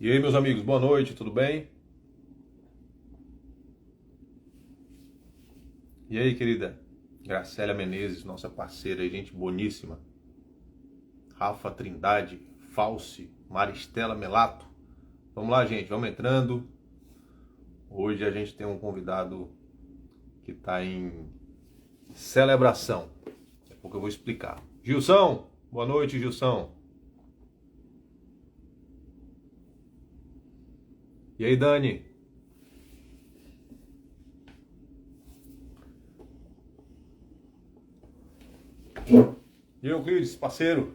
E aí, meus amigos, boa noite, tudo bem? E aí, querida Gracélia Menezes, nossa parceira, gente boníssima. Rafa Trindade, False, Maristela Melato. Vamos lá, gente, vamos entrando. Hoje a gente tem um convidado que está em celebração. Daqui a pouco eu vou explicar. Gilson, boa noite, Gilson. E aí, Dani? E Euclides, parceiro?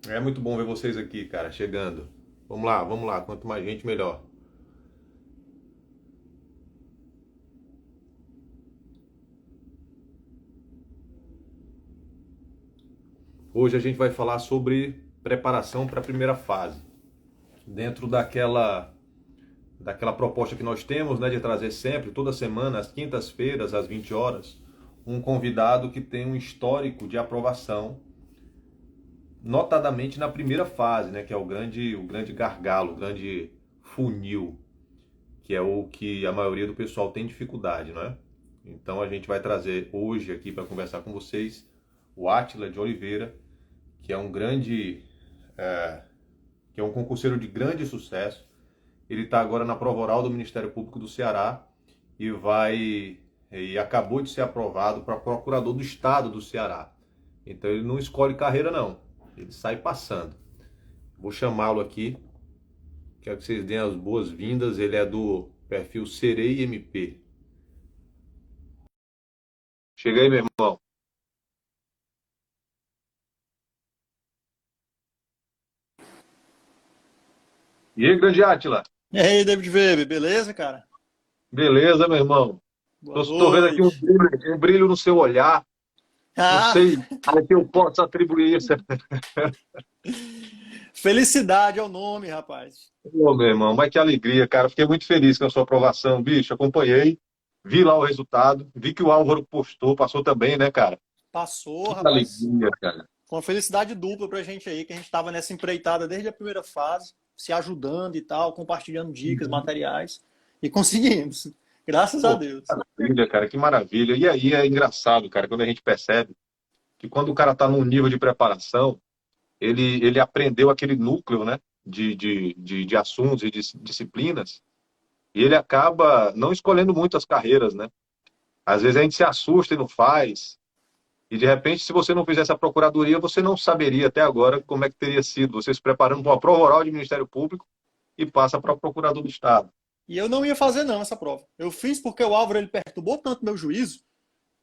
É muito bom ver vocês aqui, cara, chegando. Vamos lá, quanto mais gente, melhor. Hoje a gente vai falar sobre preparação para a primeira fase. Dentro daquela proposta que nós temos, né, de trazer sempre, toda semana, às quintas-feiras, às 20 horas, um convidado que tem um histórico de aprovação, notadamente na primeira fase, né, que é o grande gargalo, o grande funil, que é o que a maioria do pessoal tem dificuldade, não é? Então a gente vai trazer hoje aqui para conversar com vocês o Átila de Oliveira, que é um grande, que é um concurseiro de grande sucesso. Ele está agora na prova oral do Ministério Público do Ceará e acabou de ser aprovado para procurador do Estado do Ceará. Então ele não escolhe carreira não, ele sai passando. Vou chamá-lo aqui, quero que vocês deem as boas-vindas. Ele é do perfil Serei MP. Chega aí, meu irmão. E aí, grande Átila? E aí, David Weber, beleza, cara? Beleza, meu irmão? Boa Estou vendo aqui noite. um brilho no seu olhar. Não Ah, sei a que eu posso atribuir isso. felicidade é o nome, rapaz. Ô, meu irmão, mas que alegria, cara. Fiquei muito feliz com a sua aprovação, bicho. Acompanhei, vi lá o resultado, vi que o Álvaro postou, passou também, né, cara? Passou, Que rapaz. alegria, cara. Com uma felicidade dupla pra gente aí, que a gente tava nessa empreitada desde a primeira fase, se ajudando e tal, compartilhando dicas, materiais. E conseguimos. Graças a Pô, que Deus. maravilha, cara, que maravilha. E aí é engraçado, cara, quando a gente percebe que quando o cara tá num nível de preparação, ele aprendeu aquele núcleo, né, de assuntos e de disciplinas, e ele acaba não escolhendo muito as carreiras, né? Às vezes a gente se assusta e não faz. E de repente, se você não fizesse a procuradoria, você não saberia até agora como é que teria sido. Você se preparando para uma prova oral de Ministério Público e passa para o procurador do Estado. E eu não ia fazer não essa prova. Eu fiz porque o Álvaro ele perturbou tanto meu juízo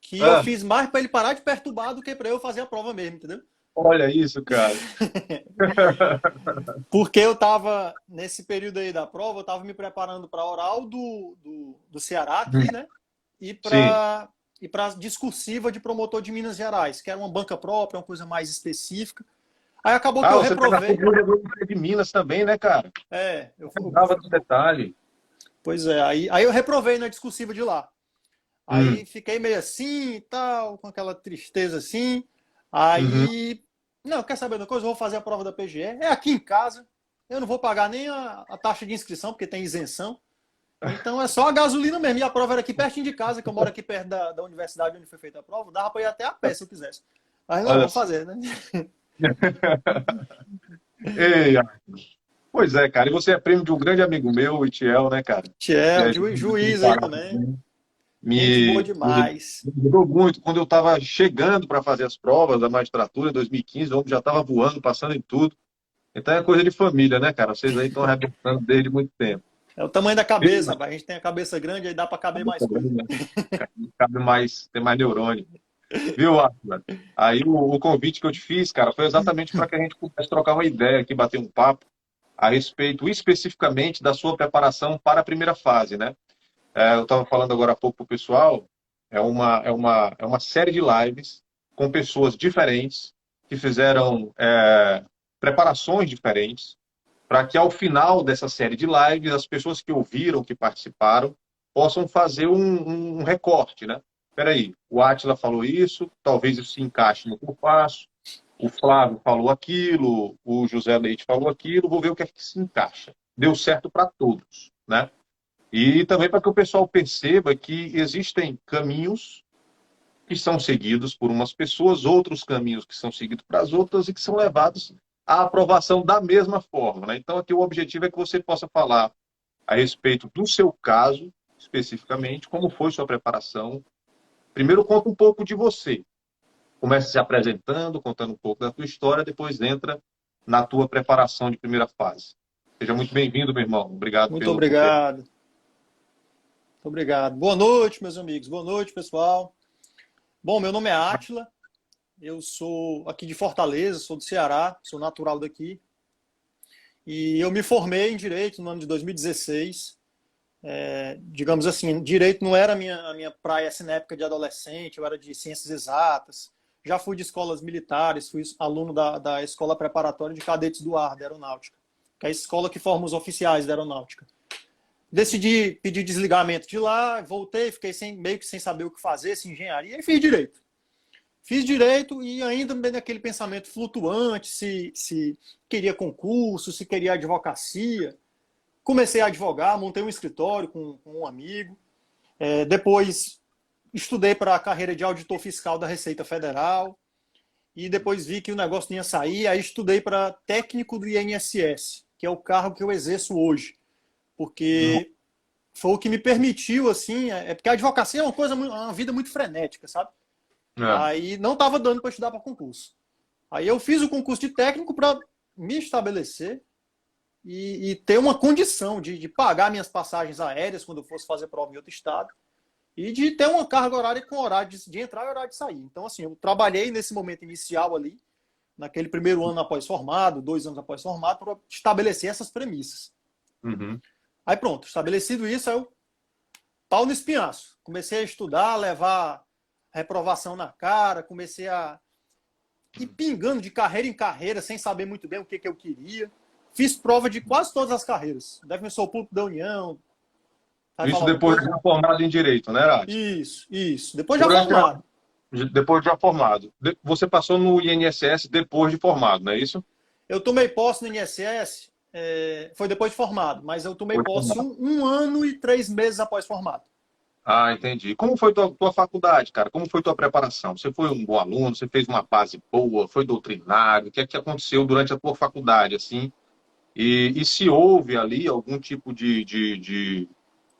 que eu Ah, fiz mais para ele parar de perturbar do que para eu fazer a prova mesmo, entendeu? olha isso, cara. Porque eu estava, nesse período aí da prova, eu estava me preparando para a oral do Ceará aqui, né? E Sim. para discursiva de promotor de Minas Gerais, que era uma banca própria, uma coisa mais específica. Aí acabou que Ah, eu você está na reprovei. Procuradoria de Minas também, né, cara? É, Lembrava desse detalhe. pois é, aí eu reprovei na discursiva de lá. Aí Hum. fiquei meio assim e tal, com aquela tristeza assim. Uhum. Aí, não, quer saber da coisa? Eu vou fazer a prova da PGE. É aqui em casa. Eu não vou pagar nem a taxa de inscrição, porque tem isenção. Então é só a gasolina mesmo. E a prova era aqui pertinho de casa, que eu moro aqui perto da universidade onde foi feita a prova. Dava para ir até a pé se eu quisesse. Aí não, Olha vou só. fazer, né? Ei, pois é, cara. E você é primo de um grande amigo meu, o Itiel, né, cara? Que Tiel, a gente tem juiz aí parado também. também. Gente boa Me demais. ajudou muito. Quando eu estava chegando para fazer as provas da magistratura em 2015, o homem já estava voando, passando em tudo. Então é coisa de família, né, cara? Vocês aí estão arrebentando desde muito tempo. É o tamanho da Viu? cabeça, rapaz. A gente tem a cabeça grande, aí dá para caber mais coisa. Cabe mais, tem mais neurônio. Viu, Atila? Aí o convite que eu te fiz, cara, foi exatamente para que a gente pudesse trocar uma ideia aqui, bater um papo a respeito especificamente da sua preparação para a primeira fase, né? Eu estava falando agora há pouco para o pessoal, é uma série de lives com pessoas diferentes que fizeram preparações diferentes para que ao final dessa série de lives as pessoas que ouviram, que participaram, possam fazer um recorte, né? Espera aí, o Átila falou isso, talvez isso se encaixe no que eu faço. o Flávio falou aquilo, o José Leite falou aquilo, vou ver o que é que se encaixa. Deu certo para todos, né? E também para que o pessoal perceba que existem caminhos que são seguidos por umas pessoas, outros caminhos que são seguidos para as outras e que são levados à aprovação da mesma forma, né? Então, aqui o objetivo é que você possa falar a respeito do seu caso, especificamente, como foi sua preparação. Primeiro, conta um pouco de você. Começa se apresentando, contando um pouco da tua história, depois entra na tua preparação de primeira fase. Seja muito bem-vindo, meu irmão. Obrigado Muito por ter. obrigado. Muito obrigado. Boa noite, meus amigos. Boa noite, pessoal. Bom, meu nome é Átila. Eu sou aqui de Fortaleza, sou do Ceará, sou natural daqui. E eu me formei em Direito no ano de 2016. Digamos assim, Direito não era a minha praia assim, na época de adolescente, eu era de Ciências Exatas. Já fui de escolas militares, fui aluno da Escola Preparatória de Cadetes do Ar, da Aeronáutica, que é a escola que forma os oficiais da Aeronáutica. Decidi pedir desligamento de lá, voltei, fiquei meio que sem saber o que fazer, se engenharia, e fiz Direito. Fiz Direito e ainda naquele pensamento flutuante, se queria concurso, se queria advocacia. Comecei a advogar, montei um escritório com um amigo. Depois estudei para a carreira de auditor fiscal da Receita Federal. E depois vi que o negócio não ia sair. Aí estudei para técnico do INSS, que é o cargo que eu exerço hoje. Porque foi o que me permitiu, assim... porque a advocacia é uma vida muito frenética, sabe? Aí não estava dando para estudar para concurso. Aí eu fiz o concurso de técnico para me estabelecer e ter uma condição de pagar minhas passagens aéreas quando eu fosse fazer prova em outro estado e de ter uma carga horária com horário de entrar e horário de sair. Então, assim, eu trabalhei nesse momento inicial ali, naquele primeiro ano após formado, 2 anos após formado, para estabelecer essas premissas. Uhum. Aí pronto, estabelecido isso, aí eu pau no espinhaço. Comecei a estudar, levar reprovação na cara, comecei a ir pingando de carreira em carreira, sem saber muito bem o que eu queria. Fiz prova de quase todas as carreiras. Defensor Público da União. Isso depois de já formado em Direito, né, Rad? Isso. Depois já formado. Depois de já formado. Você passou no INSS depois de formado, não é isso? Eu tomei posse no INSS, foi depois de formado, mas eu tomei posse um ano e 3 meses após formado. Ah, entendi. Como foi tua faculdade, cara? Como foi tua preparação? Você foi um bom aluno? Você fez uma base boa? Foi doutrinário? O que é que aconteceu durante a tua faculdade, assim? E se houve ali algum tipo de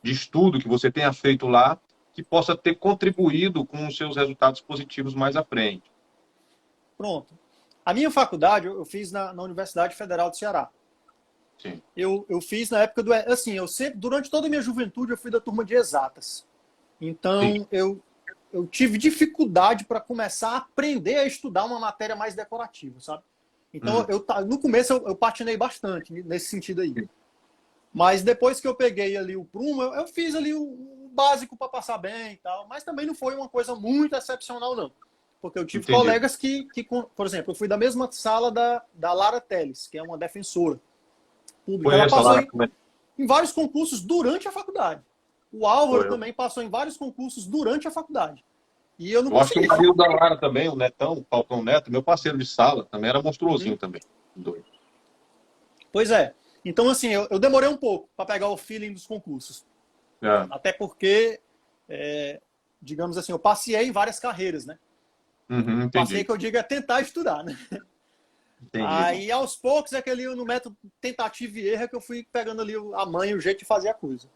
estudo que você tenha feito lá que possa ter contribuído com os seus resultados positivos mais à frente? Pronto. A minha faculdade eu fiz na Universidade Federal do Ceará. Sim. Eu fiz na época assim, durante toda a minha juventude eu fui da turma de exatas. Então eu tive dificuldade para começar a aprender a estudar uma matéria mais decorativa, sabe? Então no começo eu patinei bastante nesse sentido aí. Mas depois que eu peguei ali o prumo, eu fiz ali o básico para passar bem e tal. Mas também não foi uma coisa muito excepcional, não. Porque eu tive colegas que, por exemplo, eu fui da mesma sala da Lara Teles, que é uma defensora pública. Ela passou em vários concursos durante a faculdade. O Álvaro também passou em vários concursos durante a faculdade. E eu não consegui. Acho que o marido da Lara também, o Netão, o Falcão Neto, meu parceiro de sala, também era monstruosinho também. Doido. Pois é. Então, assim, eu demorei um pouco para pegar o feeling dos concursos. Até porque, digamos assim, eu passei em várias carreiras, né? Passei, que eu digo, é tentar estudar, né? Entendi. Aí, aos poucos, no método tentativa e erro, que eu fui pegando ali a manha e o jeito de fazer a coisa.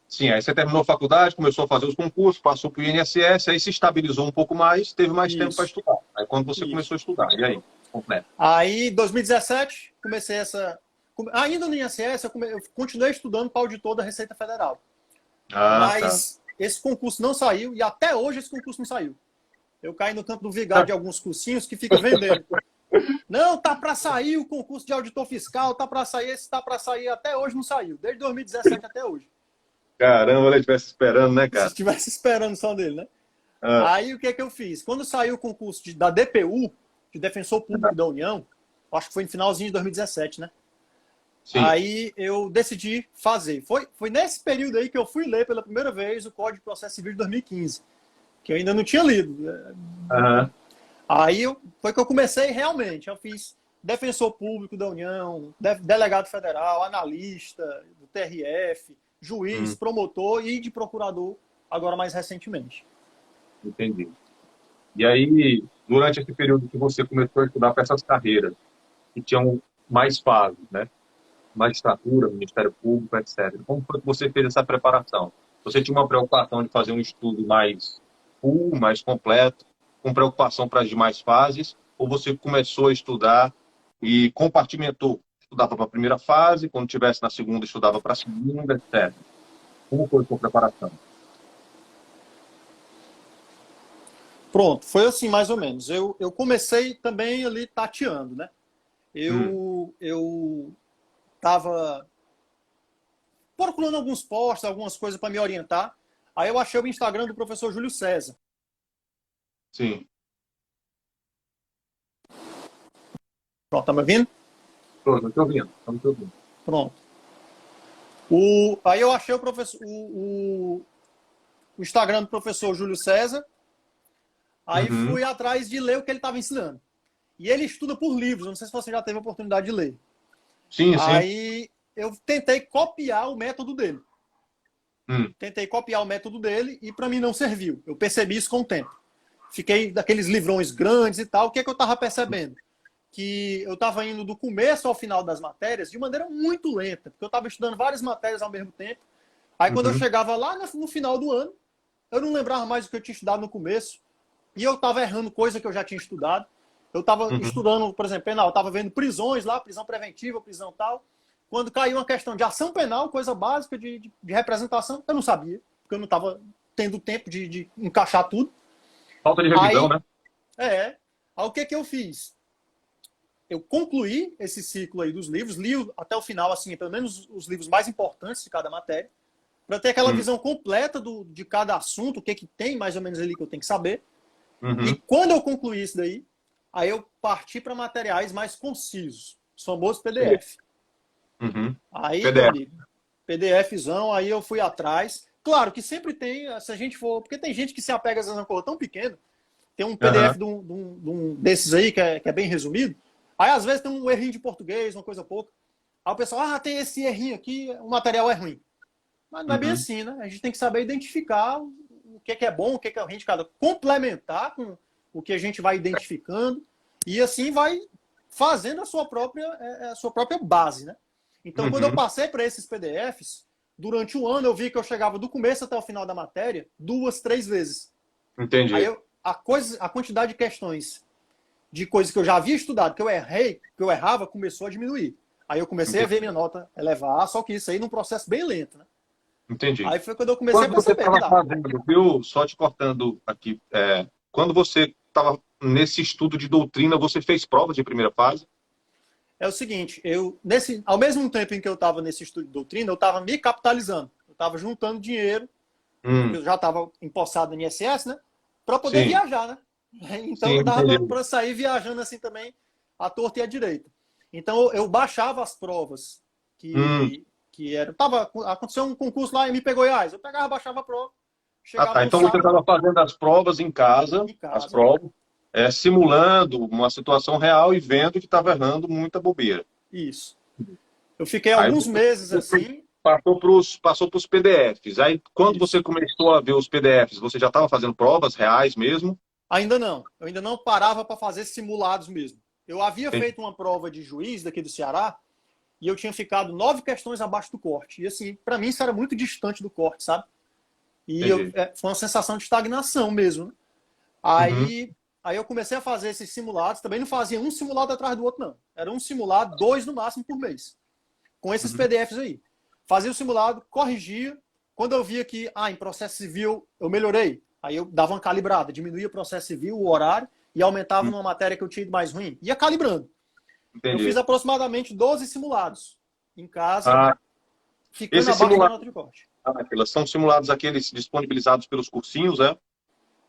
Sim, aí você terminou a faculdade, começou a fazer os concursos, passou para o INSS, aí se estabilizou um pouco mais, teve mais tempo para estudar. Aí quando você começou a estudar, e aí? Completo. Aí, em 2017, comecei ainda no INSS, eu continuei estudando para auditor da Receita Federal. Mas esse concurso não saiu, e até hoje esse concurso não saiu. Eu caí no campo do vigário de alguns cursinhos que fica vendendo. Não, tá para sair o concurso de auditor fiscal, tá para sair, até hoje não saiu. Desde 2017 até hoje. Caramba, ele estivesse esperando, né, cara? Se estivesse esperando só dele, né? Aí o que eu fiz? Quando saiu o concurso da DPU, de Defensor Público da União, acho que foi no finalzinho de 2017, né? Sim. Aí eu decidi fazer. Foi nesse período aí que eu fui ler pela primeira vez o Código de Processo Civil de 2015, que eu ainda não tinha lido. Foi que eu comecei realmente. Eu fiz defensor público da União, delegado federal, analista do TRF, juiz, promotor e de procurador, agora mais recentemente. Entendi. E aí, durante esse período que você começou a estudar para essas carreiras, que tinham mais fases, né? Magistratura, Ministério Público, etc. Como foi que você fez essa preparação? Você tinha uma preocupação de fazer um estudo mais full, mais completo, com preocupação para as demais fases, ou você começou a estudar e compartimentou? Estudava para a primeira fase, quando tivesse na segunda, estudava para a segunda, etc. Como foi a sua preparação? Pronto, foi assim mais ou menos. Eu comecei também ali tateando, né? Eu estava procurando alguns posts, algumas coisas para me orientar. Aí eu achei o Instagram do professor Júlio César. Sim. Pronto, tá me ouvindo? Estou te ouvindo. Estamos te ouvindo. Pronto. Aí eu achei o Instagram do professor Júlio César. Aí fui atrás de ler o que ele estava ensinando. E ele estuda por livros, não sei se você já teve a oportunidade de ler. Sim, sim. Aí eu tentei copiar o método dele. Tentei copiar o método dele e para mim não serviu. Eu percebi isso com o tempo. Fiquei daqueles livrões grandes e tal. O que é que eu estava percebendo? Que eu estava indo do começo ao final das matérias de maneira muito lenta, porque eu estava estudando várias matérias ao mesmo tempo. Aí quando eu chegava lá no final do ano, eu não lembrava mais o que eu tinha estudado no começo. E eu estava errando coisa que eu já tinha estudado. Eu estava estudando, por exemplo, penal. Eu estava vendo prisões lá, prisão preventiva, prisão tal. Quando caiu uma questão de ação penal, coisa básica de representação, eu não sabia, porque eu não estava tendo tempo de encaixar tudo. Falta de revisão, né? Aí o que eu fiz? Eu concluí esse ciclo aí dos livros, li até o final, assim, pelo menos os livros mais importantes de cada matéria, para ter aquela visão completa de cada assunto, o que tem mais ou menos ali que eu tenho que saber. E quando eu concluí isso daí, aí eu parti para materiais mais concisos, os famosos PDF. Aí, PDF. meu amigo, PDFzão, aí eu fui atrás. Claro que sempre tem, se a gente for... Porque tem gente que se apega às vezes a uma coisa tão pequena, tem um PDF de um desses aí que é bem resumido, aí às vezes tem um errinho de português, uma coisa pouca. Aí o pessoal, tem esse errinho aqui, o material é ruim. Mas não é bem assim, né? A gente tem que saber identificar o que é bom, o que é ruim de cada. Complementar com o que a gente vai identificando e assim vai fazendo a sua própria base, né? Então, quando eu passei para esses PDFs, durante um ano eu vi que eu chegava do começo até o final da matéria 2, 3 vezes. Entendi. Aí a quantidade de questões de coisas que eu já havia estudado, que eu errava, começou a diminuir. Aí eu comecei a ver minha nota elevar, só que isso aí num processo bem lento, né? Entendi. Aí foi quando eu comecei Quando a você perceber. estava fazendo, viu? Só te cortando aqui, quando você estava nesse estudo de doutrina, você fez prova de primeira fase? É o seguinte, ao mesmo tempo em que eu estava nesse estudo de doutrina, eu estava me capitalizando. Eu estava juntando dinheiro, porque eu já estava empossado no INSS, né? Para poder viajar, né? Então eu dava para sair viajando assim também, à torta e à direita. Então eu baixava as provas que eram. Aconteceu um concurso lá em MP Goiás. Eu pegava, baixava a prova. Chegava Então sábado, você estava fazendo as provas em casa, as provas, simulando uma situação real e vendo que estava errando muita bobeira. Isso. Eu fiquei alguns meses assim. Passou para os PDFs. Aí, quando você começou a ver os PDFs, você já estava fazendo provas reais mesmo? Ainda não. Eu ainda não parava para fazer simulados mesmo. Eu havia feito uma prova de juiz daqui do Ceará e eu tinha ficado 9 questões abaixo do corte. E assim, para mim isso era muito distante do corte, sabe? E foi uma sensação de estagnação mesmo. Né? Aí eu comecei a fazer esses simulados. Também não fazia um simulado atrás do outro, não. Era um simulado, 2 no máximo por mês. Com esses PDFs aí. Fazia o simulado, corrigia. Quando eu via que, em processo civil, eu melhorei. Aí eu dava uma calibrada, diminuía o processo civil, o horário, e aumentava numa matéria que eu tinha ido mais ruim. Ia calibrando. Entendi. Eu fiz aproximadamente 12 simulados em casa, ficando abaixo da nota de corte. São simulados aqueles disponibilizados pelos cursinhos,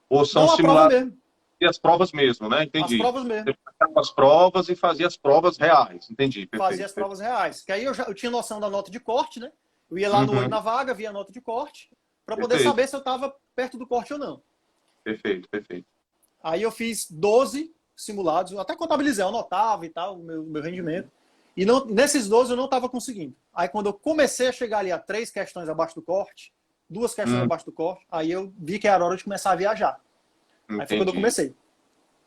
Ou são Não, simulados mesmo. e as provas mesmo, né? Entendi. As provas mesmo. Você fazia as provas e fazia as provas reais. Entendi. Perfeito. Fazia as provas reais. Que aí eu tinha noção da nota de corte, né? Eu ia lá no olho na vaga, via a nota de corte, para poder saber se eu estava perto do corte ou não. Perfeito, perfeito. Aí eu fiz 12 simulados, eu até contabilizei, eu anotava e tal, o meu rendimento. E não, nesses 12 eu não estava conseguindo. Aí quando eu comecei a chegar ali a 3 questões abaixo do corte, 2 questões abaixo do corte, aí eu vi que era hora de começar a viajar. Aí foi quando eu Entendi, comecei.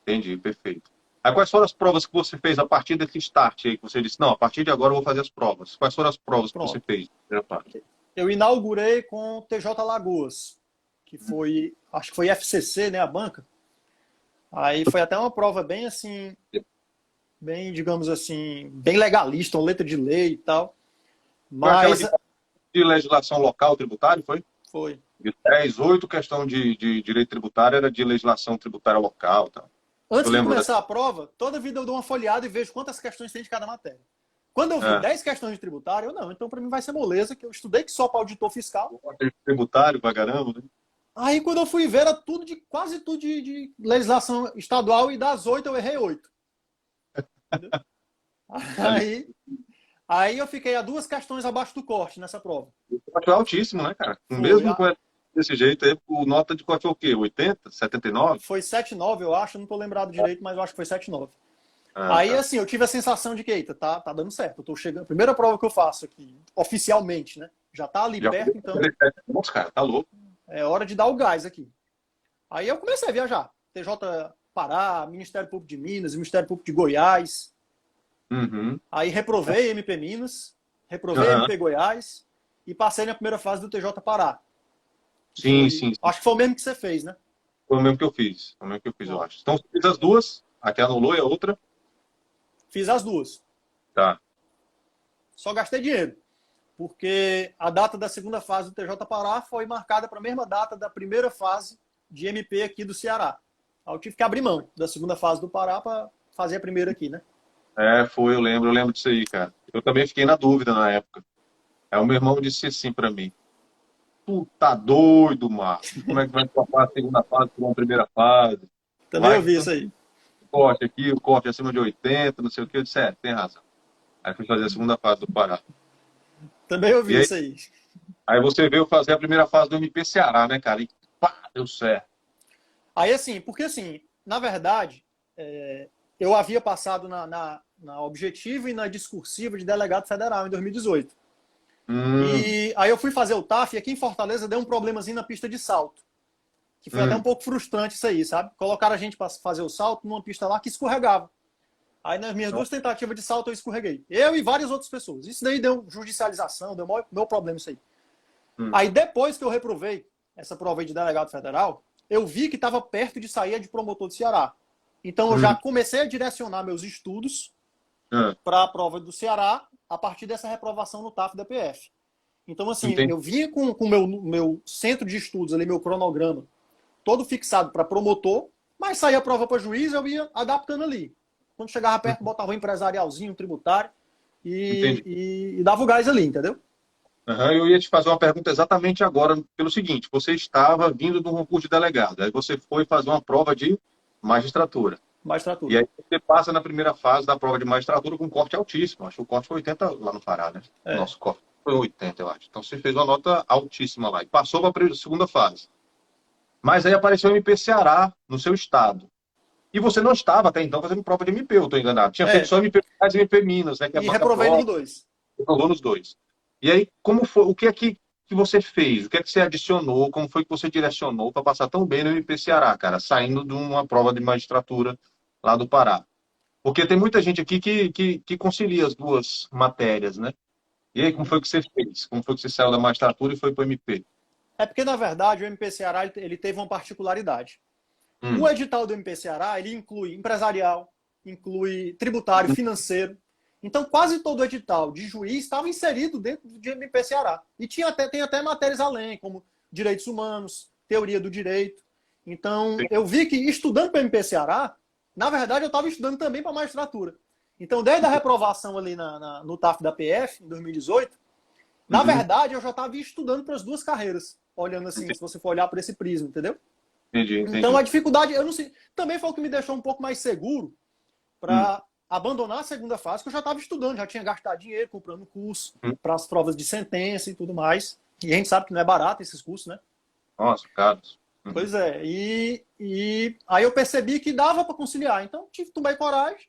entendi, perfeito. Aí quais foram as provas que você fez a partir desse start aí, que você disse, não, a partir de agora eu vou fazer as provas. Quais foram as provas que você Pronto. fez? Primeira parte. Eu inaugurei com TJ Lagoas, que foi, acho que foi FCC, né, a banca. Aí foi até uma prova bem assim, bem, digamos assim, bem legalista, uma letra de lei e tal. Foi aquela Mas de legislação local tributária, foi? foi. De 10, 8 questão de direito tributário era de legislação tributária local, tá? Eu Antes de lembro começar a prova, toda vida eu dou uma folheada e vejo quantas questões tem de cada matéria. Quando eu vi é, 10 questões de tributário, eu não, então para mim vai ser moleza, que eu estudei que só para auditor fiscal. tributário pra caramba, né? Aí quando eu fui ver, era tudo de quase tudo de legislação estadual e das 8 eu errei 8. Entendeu? Ali, Aí, aí eu fiquei a 2 questões abaixo do corte nessa prova. o corte é altíssimo, né, cara? Foi, Mesmo com desse jeito aí, o nota de corte foi o quê? 80, 79? foi 7,9, eu acho, não estou lembrado direito, mas eu acho que foi 7,9. Ah, Aí, tá. assim, eu tive a sensação de que, eita, tá dando certo. Eu tô chegando. A primeira prova que eu faço aqui, oficialmente, né? Já tá ali Já perto, então 47 pontos, cara, tá louco. é hora de dar o gás aqui. Aí eu comecei a viajar. TJ Pará, Ministério Público de Minas, Ministério Público de Goiás. Uhum. Aí reprovei MP Minas, reprovei Aham. MP Goiás e passei na primeira fase do TJ Pará. Que Sim, foi, sim, sim. acho que foi o mesmo que você fez, né? Foi o mesmo que eu fiz. Foi o mesmo que eu fiz, eu Pronto. acho. Então, você fez as duas, a que anulou e a outra. Fiz as duas. Tá. Só gastei dinheiro. Porque a data da segunda fase do TJ Pará foi marcada para a mesma data da primeira fase de MP aqui do Ceará. Aí eu tive que abrir mão da segunda fase do Pará para fazer a primeira aqui, né? É, foi, eu lembro disso aí, cara. Eu também fiquei na dúvida na época. Aí o meu irmão disse assim pra mim: Tu tá doido, Marcos? Como é que vai trocar a segunda fase por uma primeira fase? Também Vai eu que vi tu isso aí. corte aqui, o corte acima de 80, não sei o que. Eu disse: É, tem razão. Aí fui fazer a segunda fase do Pará. Também eu E vi aí, isso aí. aí você veio fazer a primeira fase do MP Ceará, né, cara? E pá, deu certo. Aí assim, porque assim, na verdade, eu havia passado na objetiva e na discursiva de delegado federal em 2018. Hum, E aí eu fui fazer o TAF e aqui em Fortaleza deu um problemazinho na pista de salto. Que foi até um hum. pouco frustrante isso aí, sabe? Colocaram a gente para fazer o salto numa pista lá que escorregava. Aí nas minhas 2 tentativas de salto eu escorreguei. Eu e várias outras pessoas. Isso daí deu judicialização, deu meu problema isso aí. Hum, Aí depois que eu reprovei essa prova aí de delegado federal, eu vi que estava perto de sair a de promotor do Ceará. Então eu já hum, comecei a direcionar meus estudos hum. para a prova do Ceará a partir dessa reprovação no TAF da PF. Então, assim, Entendi. eu vinha com o meu centro de estudos ali, meu cronograma, todo fixado para promotor, mas saía a prova para juiz, eu ia adaptando ali. Quando chegava perto, botava um empresarialzinho, um tributário Entendi. e dava o gás ali, entendeu? Aham, eu ia te fazer uma pergunta exatamente agora, pelo seguinte: você estava vindo de um concurso de delegado, aí você foi fazer uma prova de magistratura. E Magistratura. aí você passa na primeira fase da prova de magistratura com um corte altíssimo. Acho que o corte foi 80 lá no Pará, né? É. Nosso corte foi 80, eu acho. Então você fez uma nota altíssima lá e passou para a segunda fase. Mas aí apareceu o MP Ceará no seu estado. E você não estava até então fazendo prova de MP, eu estou enganado. Tinha feito É. só MP Goiás e MP Minas, né? Que é a E banca reprovei nos própria, dois. falou nos dois. E aí, como foi? O que é que você fez? O que é que você adicionou? Como foi que você direcionou para passar tão bem no MP Ceará, cara? Saindo de uma prova de magistratura lá do Pará. Porque tem muita gente aqui que concilia as duas matérias, né? E aí, como Uhum. foi que você fez? Como foi que você saiu da magistratura e foi para o MP? É porque, na verdade, o MP Ceará ele teve uma particularidade. O Hum. edital do MP Ceará, ele inclui empresarial, inclui tributário, financeiro. Então, quase todo o edital de juiz estava inserido dentro do MP Ceará. E tem até matérias além, como direitos humanos, teoria do direito. Então, eu vi que estudando para o MP Ceará, na verdade, eu estava estudando também para a magistratura. Então, desde a reprovação ali no TAF da PF, em 2018, na Uhum. verdade, eu já estava estudando para as duas carreiras, olhando assim, se você for olhar por esse prisma, entendeu? Entendi, Então, a entendi. dificuldade, eu não sei, também foi o que me deixou um pouco mais seguro Hum, para abandonar a segunda fase, que eu já estava estudando, já tinha gastado dinheiro comprando curso hum. para as provas de sentença e tudo mais. E a gente sabe que não é barato esses cursos, né? Nossa, cara. Pois é. E aí eu percebi que dava para conciliar. Então, tomei coragem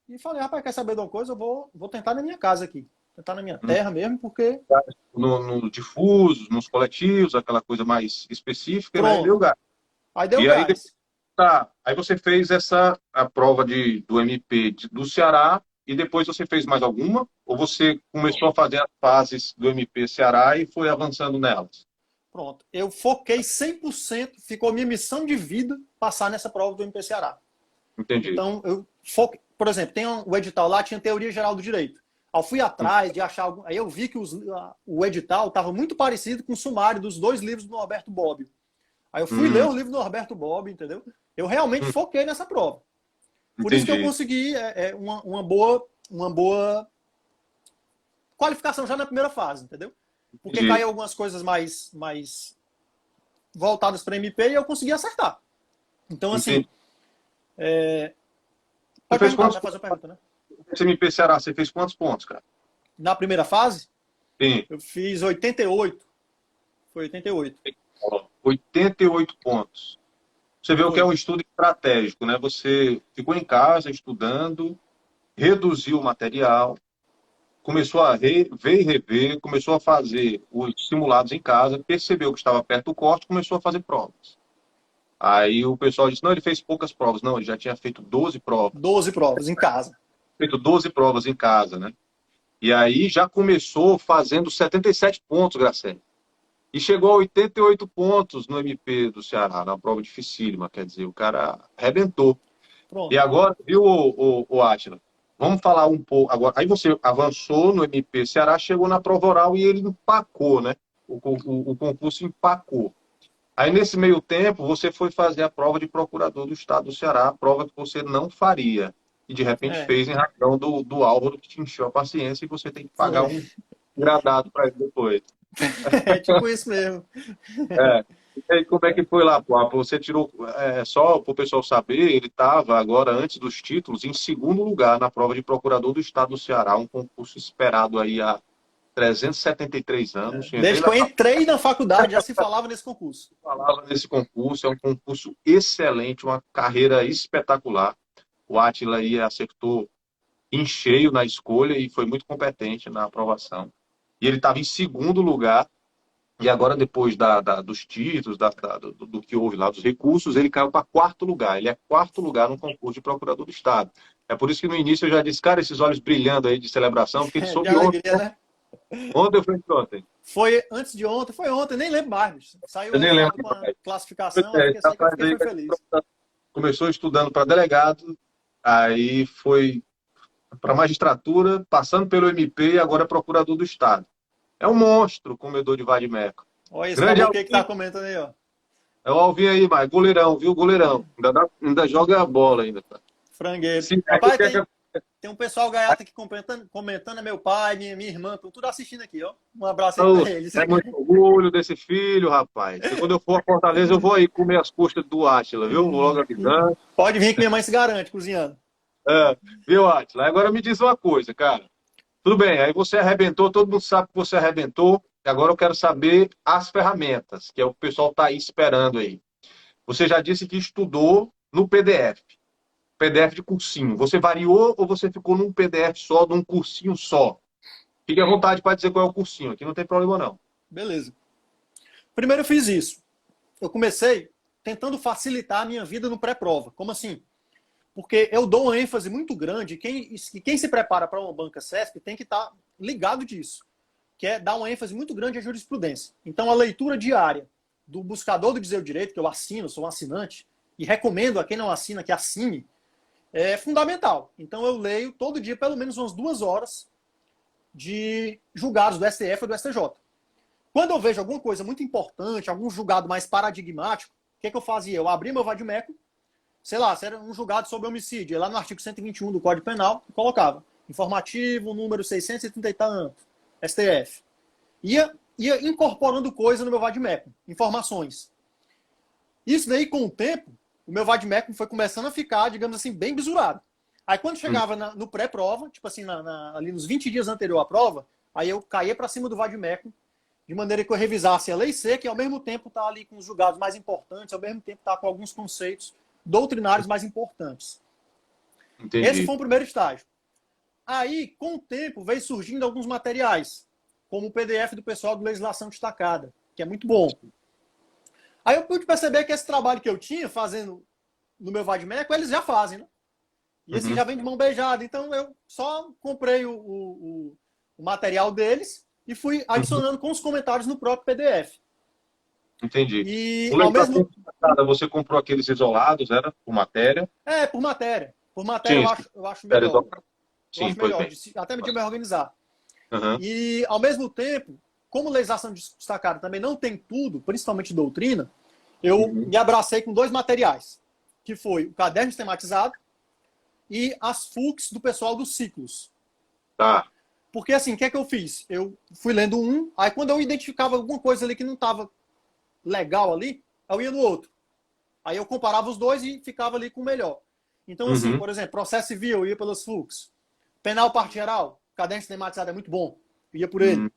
e falei, rapaz, quer saber de uma coisa? Eu vou tentar na minha casa aqui. Tentar na minha Uhum. terra mesmo, porque... No difusos, nos coletivos, aquela coisa mais específica, né? E deu Pronto. gás. Aí deu E aí, gás. tá, aí você fez a prova do MP do Ceará e depois você fez mais alguma? Ou você começou a fazer as fases do MP Ceará e foi avançando nelas? Pronto. Eu foquei 100%, ficou minha missão de vida passar nessa prova do MP Ceará. Entendi. Então, eu foquei, por exemplo, tem o edital lá, tinha teoria geral do direito. Aí eu fui atrás de achar algum. Aí eu vi que o edital estava muito parecido com o sumário dos 2 livros do Norberto Bobbio. Aí eu fui ler o livro do Norberto Bobbio, entendeu? Eu realmente foquei nessa prova. Por isso que eu Entendi. consegui uma boa qualificação já na primeira fase, entendeu? Porque Entendi. caiu algumas coisas mais voltadas para MP e eu consegui acertar. Então, assim, pode perguntar, vai fazer a pergunta, né? Esse MP Ceará, você fez quantos pontos, cara? Na primeira fase, Sim. eu fiz 88. Foi 88. 88 pontos. Você vê o que é Foi. um estudo estratégico, né? Você ficou em casa estudando, reduziu o material, começou a ver e rever, começou a fazer os simulados em casa, percebeu que estava perto do corte, começou a fazer provas. Aí o pessoal disse, não, ele fez poucas provas. Não, ele já tinha feito 12 provas. 12 provas em casa. Feito 12 provas em casa, né? E aí já começou fazendo 77 pontos, Graciela. E chegou a 88 pontos no MP do Ceará, na prova dificílima, quer dizer, o cara arrebentou. E Pronto. agora, viu, o Átila? Vamos falar um pouco agora. Aí você avançou no MP Ceará, chegou na prova oral e ele empacou, né? O concurso empacou. Aí, nesse meio tempo, você foi fazer a prova de procurador do Estado do Ceará, a prova que você não faria. E, de repente, É, fez em razão do Álvaro que te encheu a paciência e você tem que pagar foi. um gradado para ele depois. É tipo isso mesmo. É. E aí, como é que foi lá, pô? Você tirou, só para o pessoal saber, ele estava agora, antes dos títulos, em segundo lugar na prova de procurador do Estado do Ceará, um concurso esperado aí há 373 anos. Desde que eu entrei na faculdade já se falava nesse concurso. Falava nesse concurso, é um concurso excelente, uma carreira espetacular. O Átila aí acertou em cheio na escolha e foi muito competente na aprovação. E ele estava em segundo lugar. E agora, depois dos títulos, do que houve lá, dos recursos, ele caiu para quarto lugar. Ele é quarto lugar no concurso de procurador do Estado. É por isso que no início eu já disse, cara, esses olhos brilhando aí de celebração, porque ele De soube ontem. alegria, né? Ontem eu fui ontem. Foi antes de ontem, foi ontem, nem lembro mais. Saiu o Eu nem resultado lembro com a mais. classificação, eu fiquei, sei que eu fiquei foi feliz. Começou estudando para delegado, aí foi para magistratura, passando pelo MP e agora é procurador do Estado. É um monstro, comedor de vadimeco. Olha esse Grande caboclo que tá Alvin, comentando aí, ó. é o Alvin aí, mas goleirão, viu? Goleirão. Ainda joga a bola ainda, cara. Frangueiro. Se, Rapaz, tem um pessoal gaiato aqui comentando, é meu pai, minha irmã, estão tudo assistindo aqui, ó. Um abraço aí pra eles. é muito orgulho desse filho, rapaz. E quando eu for a Fortaleza, eu vou aí comer as costas do Átila, viu? Vou logo avisando. Pode vir que minha mãe se garante, cozinhando. Viu, Átila? Agora me diz uma coisa, cara. Tudo bem, aí você arrebentou, todo mundo sabe que você arrebentou. Agora eu quero saber as ferramentas, que é o que o pessoal está aí esperando aí. Você já disse que estudou no PDF. PDF de cursinho. Você variou ou você ficou num PDF só, num cursinho só? Fique à vontade para dizer qual é o cursinho. Aqui não tem problema, não. Beleza. Primeiro eu fiz isso. Eu comecei tentando facilitar a minha vida no pré-prova. Como assim? Porque eu dou uma ênfase muito grande. Quem se prepara para uma banca CESP tem que estar ligado disso. Que é dar uma ênfase muito grande à jurisprudência. Então, a leitura diária do buscador do Dizer o Direito, que eu assino, sou um assinante, e recomendo a quem não assina que assine, é fundamental. Então, eu leio todo dia pelo menos umas 2 horas de julgados do STF ou do STJ. Quando eu vejo alguma coisa muito importante, algum julgado mais paradigmático, o que eu fazia? Eu abria meu vadimeco, sei lá, se era um julgado sobre homicídio, lá no artigo 121 do Código Penal, eu colocava informativo, número 630 e tanto, STF. Ia incorporando coisa no meu vadimeco, informações. Isso daí, com o tempo, o meu vadimeco foi começando a ficar, digamos assim, bem bisurado. Aí quando chegava no pré-prova, tipo assim, ali nos 20 dias anterior à prova, aí eu caía para cima do vadimeco de maneira que eu revisasse a lei seca e ao mesmo tempo estar ali com os julgados mais importantes, ao mesmo tempo estar com alguns conceitos doutrinários mais importantes. Esse Entendi. foi o primeiro estágio. Aí, com o tempo, veio surgindo alguns materiais, como o PDF do pessoal do Legislação Destacada, que é muito bom. Aí eu pude perceber que esse trabalho que eu tinha fazendo no meu Vadimeco, eles já fazem, né? E esse já vem de mão beijada. Então eu só comprei o material deles e fui adicionando com os comentários no próprio PDF. Entendi. E O ao Legislação mesmo... Destacada, você comprou aqueles isolados, era por matéria? Por matéria. Por matéria Sim, eu acho matéria melhor. isolada. Eu Sim, acho pois melhor, bem. até de me organizar. Uhum. E, ao mesmo tempo, como legislação destacada também não tem tudo, principalmente doutrina, eu me abracei com 2 materiais, que foi o caderno sistematizado e as FUCs do pessoal dos ciclos. Tá. Porque, assim, o que é que eu fiz? Eu fui lendo um, aí quando eu identificava alguma coisa ali que não estava legal ali, eu ia no outro. Aí eu comparava os dois e ficava ali com o melhor. Então, assim, por exemplo, processo civil, eu ia pelas FUCs. Penal, parte geral, caderno sistematizado é muito bom, eu ia por ele.